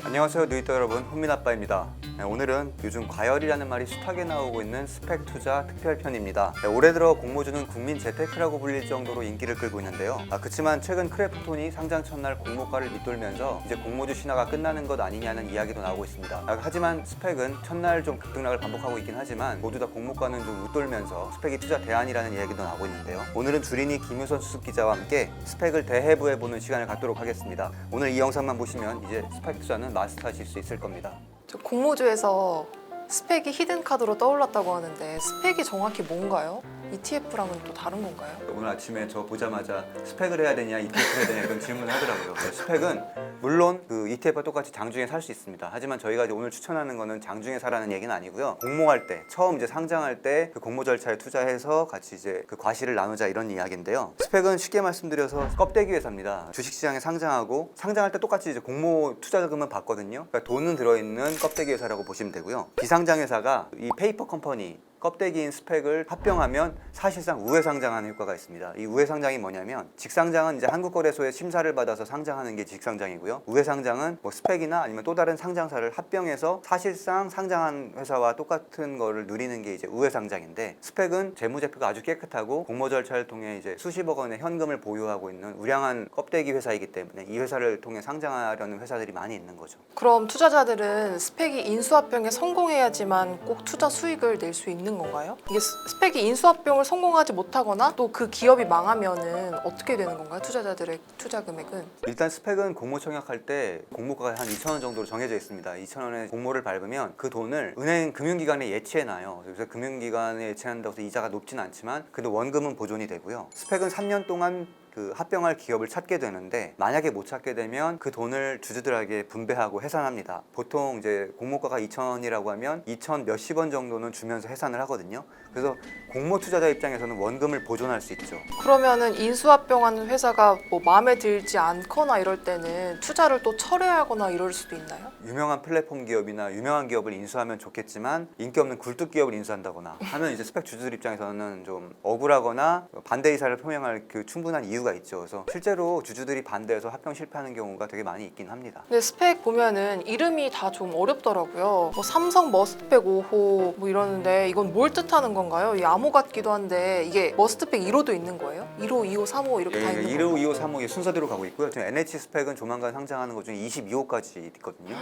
안녕하세요 뉴이터 여러분, 훈민아빠입니다. 오늘은 요즘 과열이라는 말이 숱하게 나오고 있는 스펙 투자 특별편입니다. 올해 들어 공모주는 국민 재테크라고 불릴 정도로 인기를 끌고 있는데요. 그렇지만 최근 크래프톤이 상장 첫날 공모가를 밑돌면서 이제 공모주 신화가 끝나는 것 아니냐는 이야기도 나오고 있습니다. 하지만 스펙은 첫날 좀 급등락을 반복하고 있긴 하지만 모두 다 공모가는 좀 웃돌면서 스펙이 투자 대안이라는 이야기도 나오고 있는데요. 오늘은 주린이 김유선 수습 기자와 함께 스펙을 대해부해보는 시간을 갖도록 하겠습니다. 오늘 이 영상만 보시면 이제 스펙 투자는 마스터하실 수 있을 겁니다. 저 공모주에서 스펙이 히든카드로 떠올랐다고 하는데 스펙이 정확히 뭔가요? ETF랑은 또 다른 건가요? 오늘 아침에 저 보자마자 스펙을 해야 되냐 ETF를 해야 되냐 이런 질문을 하더라고요. 스펙은 물론 그 ETF와 똑같이 장중에 살 수 있습니다. 하지만 저희가 이제 오늘 추천하는 거는 장중에 사라는 얘기는 아니고요. 공모할 때 처음 이제 상장할 때 그 공모 절차에 투자해서 같이 이제 그 과실을 나누자 이런 이야기인데요. 스펙은 쉽게 말씀드려서 껍데기 회사입니다. 주식시장에 상장하고 상장할 때 똑같이 이제 공모 투자자금은 받거든요. 그러니까 돈은 들어있는 껍데기 회사라고 보시면 되고요. 비상장 회사가 이 페이퍼 컴퍼니 껍데기인 스펙을 합병하면 사실상 우회상장하는 효과가 있습니다. 이 우회상장이 뭐냐면 직상장은 이제 한국거래소에 심사를 받아서 상장하는 게 직상장이고요. 우회상장은 뭐 스펙이나 아니면 또 다른 상장사를 합병해서 사실상 상장한 회사와 똑같은 거를 누리는 게 이제 우회상장인데, 스펙은 재무제표가 아주 깨끗하고 공모 절차를 통해 이제 수십억 원의 현금을 보유하고 있는 우량한 껍데기 회사이기 때문에 이 회사를 통해 상장하려는 회사들이 많이 있는 거죠. 그럼 투자자들은 스펙이 인수합병에 성공해야지만 꼭 투자 수익을 낼 수 있는 건가요? 이게 스펙이 인수합병을 성공하지 못하거나 또 그 기업이 망하면은 어떻게 되는 건가요? 투자자들의 투자 금액은? 일단 스펙은 공모 청약할 때 공모가가 한 2,000원 정도로 정해져 있습니다. 2,000원의 공모를 밟으면 그 돈을 은행 금융기관에 예치해놔요. 그래서 금융기관에 예치한다고 해서 이자가 높진 않지만 그래도 원금은 보존이 되고요. 스펙은 3년 동안 그 합병할 기업을 찾게 되는데, 만약에 못 찾게 되면 그 돈을 주주들에게 분배하고 해산합니다. 보통 이제 공모가가 2,000원이라고 하면 2,000 몇십 원 정도는 주면서 해산을 하거든요. 그래서 공모 투자자 입장에서는 원금을 보존할 수 있죠. 그러면은 인수합병하는 회사가 뭐 마음에 들지 않거나 이럴 때는 투자를 또 철회하거나 이럴 수도 있나요? 유명한 플랫폼 기업이나 유명한 기업을 인수하면 좋겠지만 인기 없는 굴뚝 기업을 인수한다거나 하면 이제 스펙 주주들 입장에서는 좀 억울하거나 반대 의사를 표명할 그 충분한 이유가 있죠. 그래서 실제로 주주들이 반대해서 합병 실패하는 경우가 되게 많이 있긴 합니다. 근데 스펙 보면은 이름이 다 좀 어렵더라고요. 뭐 삼성 머스트백 5호 뭐 이러는데 이건 뭘 뜻하는 건가요? 이 암호 같기도 한데 이게 머스트백 1호도 있는 거예요? 1호, 2호, 3호 이렇게 다 있는 1호, 건가요? 2호, 3호 순서대로 가고 있고요. 지금 NH 스펙은 조만간 상장하는 것 중에 22호까지 있거든요.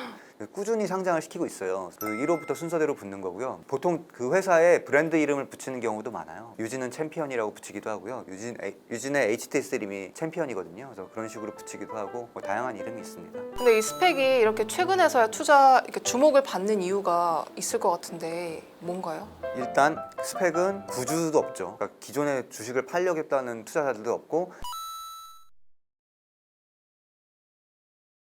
꾸준히 상장을 시키고 있어요. 그 1호부터 순서대로 붙는 거고요. 보통 그 회사에 브랜드 이름을 붙이는 경우도 많아요. 유진은 챔피언이라고 붙이기도 하고요. 유진의 HTS 이름이 챔피언이거든요. 그래서 그런 식으로 붙이기도 하고 뭐 다양한 이름이 있습니다. 근데 이 스펙이 이렇게 최근에서야 투자 이렇게 주목을 받는 이유가 있을 것 같은데 뭔가요? 일단 스펙은 구주도 없죠. 그러니까 기존에 주식을 팔려겠다는 투자자들도 없고,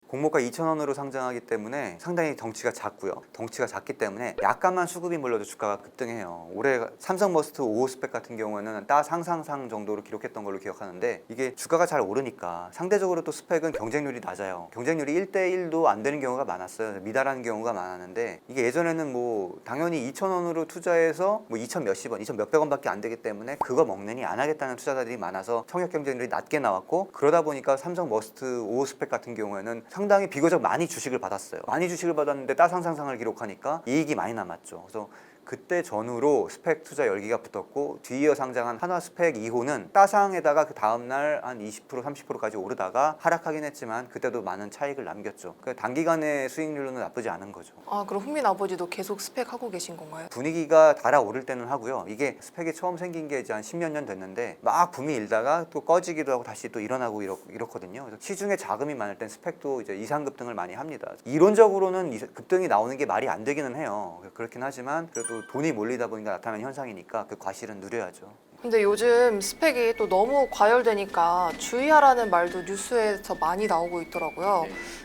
공모가 2,000원으로 상장하기 때문에 상당히 덩치가 작고요. 덩치가 작기 때문에 약간만 수급이 몰려도 주가가 급등해요. 올해 삼성 머스트 5호 스펙 같은 경우에는 따 상상상 정도로 기록했던 걸로 기억하는데, 이게 주가가 잘 오르니까 상대적으로 또 스펙은 경쟁률이 낮아요. 경쟁률이 1대1도 안 되는 경우가 많았어요. 미달하는 경우가 많았는데, 이게 예전에는 뭐 당연히 2,000원으로 투자해서 뭐 2,000 몇십 원, 2,000 몇백 원밖에 안 되기 때문에 그거 먹느니 안 하겠다는 투자자들이 많아서 청약 경쟁률이 낮게 나왔고, 그러다 보니까 삼성 머스트 5호 스펙 같은 경우에는 상당히 비교적 많이 주식을 받았어요. 많이 주식을 받았는데 따상상상을 기록하니까 이익이 많이 남았죠. 그래서 그때 전후로 스펙 투자 열기가 붙었고, 뒤이어 상장한 한화 스펙 2호는 따상에다가 그 다음날 한 20% 30%까지 오르다가 하락하긴 했지만 그때도 많은 차익을 남겼죠. 그러니까 단기간의 수익률로는 나쁘지 않은 거죠. 아 그럼 훈민 아버지도 계속 스펙 하고 계신 건가요? 분위기가 달아오를 때는 하고요. 이게 스펙이 처음 생긴 게 이제 한 10몇 년 됐는데 막 붐이 일다가 또 꺼지기도 하고 다시 또 일어나고 이렇거든요. 그래서 시중에 자금이 많을 땐 스펙도 이제 이상 급등을 많이 합니다. 이론적으로는 급등이 나오는 게 말이 안 되기는 해요. 그렇긴 하지만 그래도 돈이 몰리다 보니까 나타나는 현상이니까 그 과실은 누려야죠. 근데 요즘 스펙이 또 너무 과열되니까 주의하라는 말도 뉴스에서 많이 나오고 있더라고요.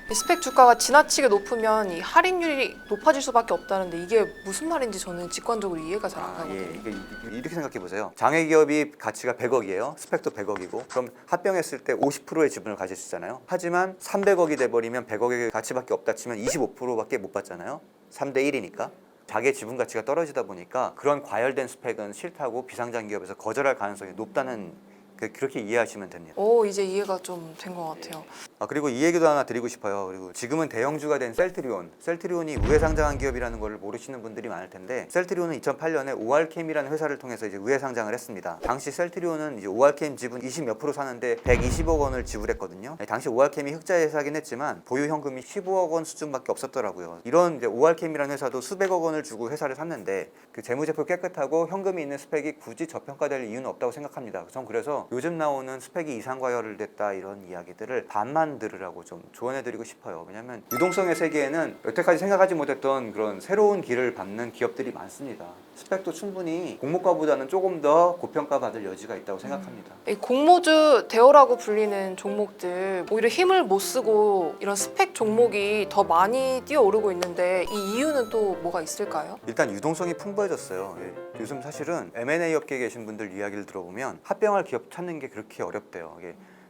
이 스펙 주가가 지나치게 높으면 이 할인율이 높아질 수밖에 없다는데 이게 무슨 말인지 저는 직관적으로 이해가 잘 안 가거든요. 이게 이렇게 생각해 보세요. 장외 기업이 가치가 100억이에요. 스펙도 100억이고, 그럼 합병했을 때 50%의 지분을 가질 수 있잖아요. 하지만 300억이 돼버리면 100억의 가치밖에 없다 치면 25%밖에 못 받잖아요. 3대 1이니까. 자기의 지분 가치가 떨어지다 보니까 그런 과열된 스펙은 싫다고 비상장 기업에서 거절할 가능성이 높다는, 그렇게 이해하시면 됩니다. 오 이제 이해가 좀 된 것 같아요. 그리고 이 얘기도 하나 드리고 싶어요. 그리고 지금은 대형주가 된 셀트리온이 우회 상장한 기업이라는 걸 모르시는 분들이 많을 텐데, 셀트리온은 2008년에 오알캠이라는 회사를 통해서 이제 우회 상장을 했습니다. 당시 셀트리온은 이제 오알캠 지분 20몇 프로 사는데 120억 원을 지불했거든요. 당시 오알캠이 흑자 회사긴 했지만 보유 현금이 15억 원 수준밖에 없었더라고요. 이런 이제 오알캠이라는 회사도 수백억 원을 주고 회사를 샀는데 그 재무제표 깨끗하고 현금이 있는 스펙이 굳이 저평가될 이유는 없다고 생각합니다. 전 그래서 요즘 나오는 스펙이 이상과열됐다 이런 이야기들을 반만 들으라고 좀 조언해드리고 싶어요. 왜냐하면 유동성의 세계에는 여태까지 생각하지 못했던 그런 새로운 길을 밟는 기업들이 많습니다. 스펙도 충분히 공모가보다는 조금 더 고평가받을 여지가 있다고 생각합니다. 이 공모주 대어라고 불리는 종목들 오히려 힘을 못 쓰고 이런 스펙 종목이 더 많이 뛰어오르고 있는데 이 이유는 또 뭐가 있을까요? 일단 유동성이 풍부해졌어요. 요즘 사실은 M&A 업계에 계신 분들 이야기를 들어보면 합병할 기업 찾는 게 그렇게 어렵대요.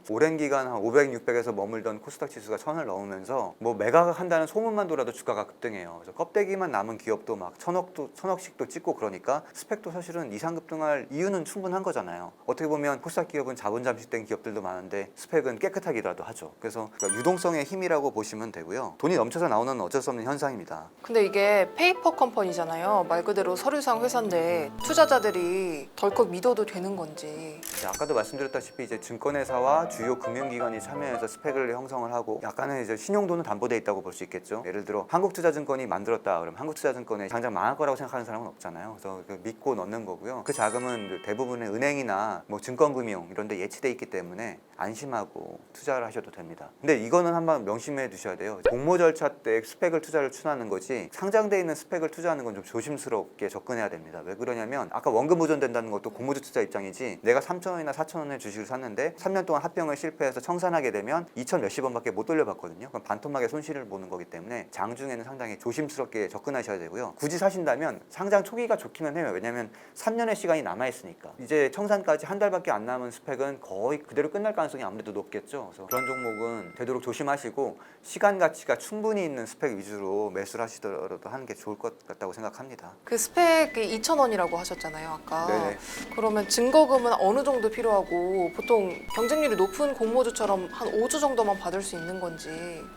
오랜 기간 한 500, 600에서 머물던 코스닥 지수가 1000을 넘으면서 뭐 매각 한다는 소문만 돌아도 주가가 급등해요. 그래서 껍데기만 남은 기업도 막 천억씩도 찍고 그러니까 스펙도 사실은 이상급등할 이유는 충분한 거잖아요. 어떻게 보면 코스닥 기업은 자본 잠식된 기업들도 많은데 스펙은 깨끗하기라도 하죠. 그래서 유동성의 힘이라고 보시면 되고요. 돈이 넘쳐서 나오는 어쩔 수 없는 현상입니다. 근데 이게 페이퍼 컴퍼니잖아요. 말 그대로 서류상 회사인데 투자자들이 덜컥 믿어도 되는 건지. 아까도 말씀드렸다시피 이제 증권회사와 주요 금융기관이 참여해서 스펙을 형성을 하고 약간의 이제 신용도는 담보돼 있다고 볼 수 있겠죠. 예를 들어 한국투자증권이 만들었다 그러면 한국투자증권에 당장 망할 거라고 생각하는 사람은 없잖아요. 그래서 믿고 넣는 거고요. 그 자금은 대부분의 은행이나 뭐 증권금융 이런 데 예치돼 있기 때문에 안심하고 투자를 하셔도 됩니다. 근데 이거는 한번 명심해 두셔야 돼요. 공모 절차 때 스펙을 투자를 추천하는 거지 상장돼 있는 스펙을 투자하는 건 좀 조심스럽게 접근해야 됩니다. 왜 그러냐면 아까 원금 보존된다는 것도 공모주 투자 입장이지 내가 3,000원이나 4,000원의 주식을 샀는데 3년 동안 합병을 실패해서 청산하게 되면 2,000 몇십 원밖에 못 돌려받거든요. 그럼 반토막의 손실을 보는 거기 때문에 장중에는 상당히 조심스럽게 접근하셔야 되고요. 굳이 사신다면 상장 초기가 좋기는 해요. 왜냐하면 3년의 시간이 남아있으니까. 이제 청산까지 한 달밖에 안 남은 스펙은 거의 그대로 끝날 가능성이 아무래도 높겠죠. 그래서 그런 종목은 되도록 조심하시고 시간 가치가 충분히 있는 스펙 위주로 매수를 하시더라도 하는 게 좋을 것 같다고 생각합니다. 그 스펙이 2,000원이라고 하셨잖아요, 아까. 네네. 그러면 증거금은 어느 정도 필요하고 보통 경쟁률이 높은 공모주처럼 한 5주 정도만 받을 수 있는 건지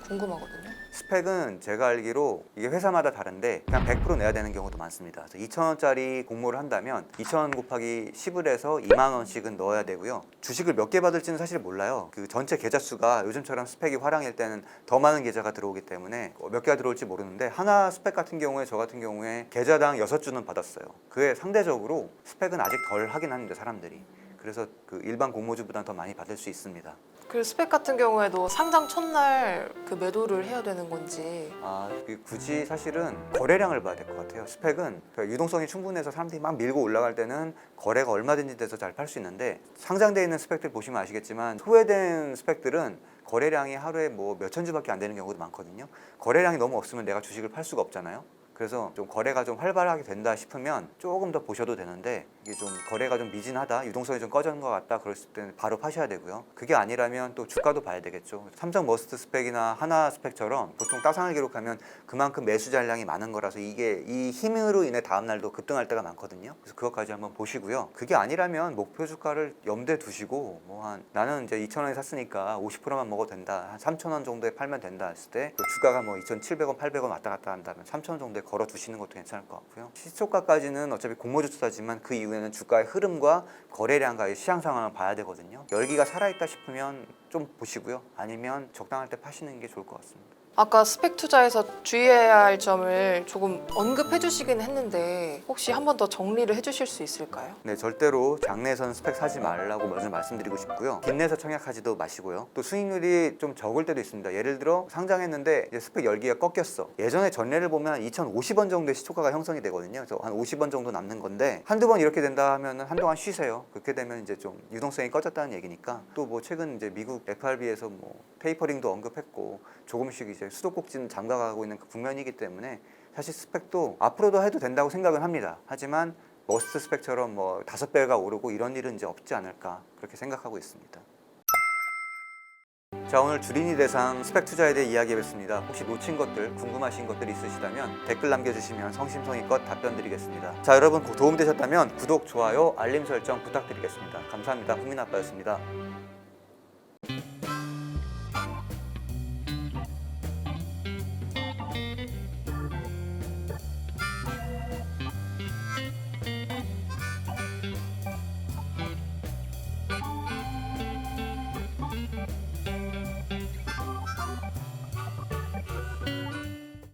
궁금하거든요. 스펙은 제가 알기로 이게 회사마다 다른데 그냥 100% 내야 되는 경우도 많습니다. 그래서 2,000원짜리 공모를 한다면 2,000원 곱하기 10을 해서 2만 원씩은 넣어야 되고요. 주식을 몇 개 받을지는 사실 몰라요. 그 전체 계좌 수가 요즘처럼 스펙이 화랑일 때는 더 많은 계좌가 들어오기 때문에 몇 개가 들어올지 모르는데 하나 스펙 같은 경우에 저 같은 경우에 계좌당 6주는 받았어요. 그에 상대적으로 스펙은 아직 덜 하긴 하는데 사람들이. 그래서 그 일반 공모주보다는 더 많이 받을 수 있습니다. 그 스펙 같은 경우에도 상장 첫날 그 매도를 해야 되는 건지. 굳이 사실은 거래량을 봐야 될 것 같아요. 스펙은 유동성이 충분해서 사람들이 막 밀고 올라갈 때는 거래가 얼마든지 돼서 잘 팔 수 있는데 상장되어 있는 스펙들 보시면 아시겠지만 소외된 스펙들은 거래량이 하루에 뭐 몇천 주밖에 안 되는 경우도 많거든요. 거래량이 너무 없으면 내가 주식을 팔 수가 없잖아요. 그래서 좀 거래가 좀 활발하게 된다 싶으면 조금 더 보셔도 되는데 이게 좀 거래가 좀 미진하다, 유동성이 좀 꺼진 것 같다 그랬을 때는 바로 파셔야 되고요. 그게 아니라면 또 주가도 봐야 되겠죠. 삼성 머스트 스펙이나 하나 스펙처럼 보통 따상을 기록하면 그만큼 매수 잔량이 많은 거라서 이게 이 힘으로 인해 다음 날도 급등할 때가 많거든요. 그래서 그것까지 한번 보시고요. 그게 아니라면 목표 주가를 염두에 두시고 나는 이제 2,000원에 샀으니까 50%만 먹어도 된다, 한 3,000원 정도에 팔면 된다 했을 때 주가가 뭐 2,700원, 800원 왔다 갔다 한다면 3,000원 정도에 걸어 두시는 것도 괜찮을 것 같고요. 시초가까지는 어차피 공모주 투자지만 그 이후에는 주가의 흐름과 거래량과의 시장 상황을 봐야 되거든요. 열기가 살아있다 싶으면 좀 보시고요. 아니면 적당할 때 파시는 게 좋을 것 같습니다. 아까 스펙 투자에서 주의해야 할 점을 조금 언급해 주시긴 했는데 혹시 한 번 더 정리를 해 주실 수 있을까요? 네, 절대로 장내에서는 스펙 사지 말라고 먼저 말씀드리고 싶고요. 빚내서 청약하지도 마시고요. 또 수익률이 좀 적을 때도 있습니다. 예를 들어 상장했는데 이제 스펙 열기가 꺾였어. 예전에 전례를 보면 2,050원 정도의 시초가가 형성이 되거든요. 그래서 한 50원 정도 남는 건데 한두 번 이렇게 된다 하면 한동안 쉬세요. 그렇게 되면 이제 좀 유동성이 꺼졌다는 얘기니까 또 뭐 최근 이제 미국 FRB에서 뭐 테이퍼링도 언급했고 조금씩 이제 수도꼭지는 잠가가고 있는 그 국면이기 때문에 사실 스펙도 앞으로도 해도 된다고 생각은 합니다. 하지만 머스트 스펙처럼 뭐 5배가 오르고 이런 일은 이제 없지 않을까 그렇게 생각하고 있습니다. 자, 오늘 주린이 대상 스펙 투자에 대해 이야기해봤습니다. 혹시 놓친 것들, 궁금하신 것들 있으시다면 댓글 남겨주시면 성심성의껏 답변 드리겠습니다. 자, 여러분 도움되셨다면 구독, 좋아요, 알림 설정 부탁드리겠습니다. 감사합니다. 국민아빠였습니다.